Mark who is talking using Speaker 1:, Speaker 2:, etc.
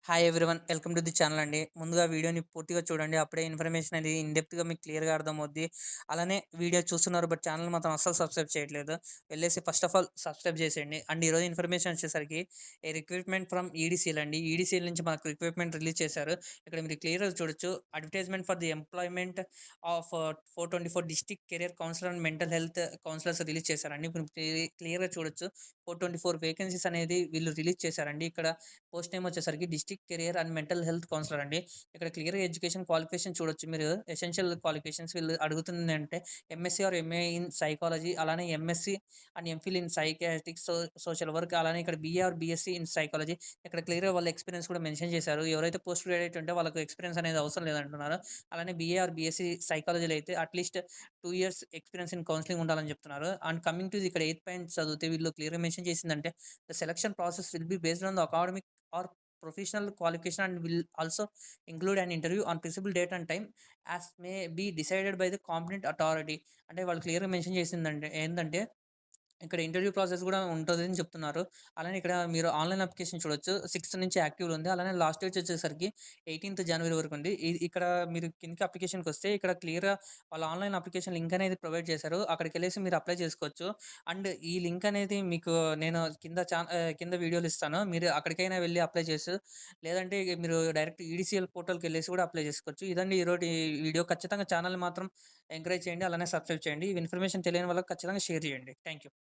Speaker 1: Hi everyone. Welcome to the channel అండి. ముందుగా వీడియోని పూర్తిగా చూడండి. అప్పుడే ఇన్ఫర్మేషన్ అనేది ఇన్ డెప్త్‌గా మీకు క్లియర్‌గా అర్థమవుద్ది. అలానే వీడియో చూస్తున్నారు బట్ ఛానల్ మాత్రం అస్సలు సబ్స్క్రైబ్ చేయట్లేదు. వెళ్ళేసి ఫస్ట్ ఆఫ్ ఆల్ సబ్స్క్రైబ్ చేసేయండి. అండ్ ఈరోజు ఇన్ఫర్మేషన్ వచ్చేసరికి రిక్రూట్మెంట్ ఫ్రమ్ ఈడీసీఎల్ అండి. ఈడీసీఎల్ నుంచి మనకు రిక్రూట్మెంట్ రిలీజ్ చేశారు. ఇక్కడ మీరు క్లియర్‌గా చూడొచ్చు. Advertisement for the employment of 424 district career counsellor and mental health counsellors release చేశారండి. ఇప్పుడు క్లియర్‌గా చూడొచ్చు. 424 వేకెన్సీస్ అనేది వీళ్ళు రిలీజ్ చేశారండి. ఇక్కడ పోస్ట్ నేమ్ వచ్చేసరికి district career and mental health councillor అండి. ఇక్కడ క్లియర్‌గా ఎడ్యుకేషన్ క్వాలిఫికేషన్ చూడొచ్చు మీరు. ఎసెన్షియల్ క్వాలిఫికేషన్స్ వీళ్ళు అడుగుతుంది అంటే MSc or MA in psychology, అలానే MSc and MPhil in psychiatrics, social work, అలానే ఇక్కడ BA or BSc in psychology. ఇక్కడ క్లియర్‌గా వాళ్ళ ఎక్స్‌పీరియన్స్ కూడా మెన్షన్ చేశారు. ఎవరైతే పోస్ట్ గ్రాడ్యుయేట్ ఉంటే వాళ్ళకి ఎక్స్‌పీరియన్స్ అనేది అవసరం లేదంటున్నారు. అలానే బీఏ ఆర్ బీఎస్సీ సైకాలజీలో అయితే at least 2 years experience in counselling ఉండాలని చెప్తున్నారు. అండ్ కమింగ్ టు ఇక్కడ 8 పాయింట్స్ చదివితే వీళ్ళు క్లియర్‌గా మెన్షన్ చేసిందంటే the selection process will be based on the academic or professional qualification and will also include an interview on principal date and time as may be decided by the competent authority. అంటే వాళ్ళు క్లియర్‌గా mention చేసిందంటే ఏందంటే ఇక్కడ interview process గూడా ఉంటదని చెప్తున్నారు. అలానే ఇక్కడ మీరు ఆన్‌లైన్ అప్లికేషన్ చూడొచ్చు. 6థ్ నుంచి యాక్టివ్‌లో ఉంది. అలానే లాస్ట్ డేట్ వచ్చేసరికి 18థ్ జనవరి వరకు ఉంది. ఇక్కడ మీరు కిందకి అప్లికేషన్‌కొస్తే ఇక్కడ క్లియర్‌గా వాళ్ళ ఆన్‌లైన్ అప్లికేషన్ లింక్ అనేది ప్రొవైడ్ చేశారు. అక్కడికెళ్ళేసి మీరు అప్లై చేసుకోవచ్చు. అండ్ ఈ లింక్ అనేది మీకు నేను కింద వీడియోలో ఇస్తాను. మీరు అక్కడికైనా వెళ్లి అప్లై చేసి లేదంటే ఇగ మీరు డైరెక్ట్ ఈడీసీఎల్ పోర్టల్‌కెళ్ళేసి కూడా అప్లై చేసుకోవచ్చు. ఇదండి ఈరోజు వీడియో. ఖచ్చితంగా ఛానెల్‌ని మాత్రం ఎంకరేజ్ చేయండి. అలానే సబ్స్క్రైబ్ చేయండి. ఈ ఇన్ఫర్మేషన్ తెలియని వాళ్ళకి ఖచ్చితంగా షేర్ చేయండి. Thank you.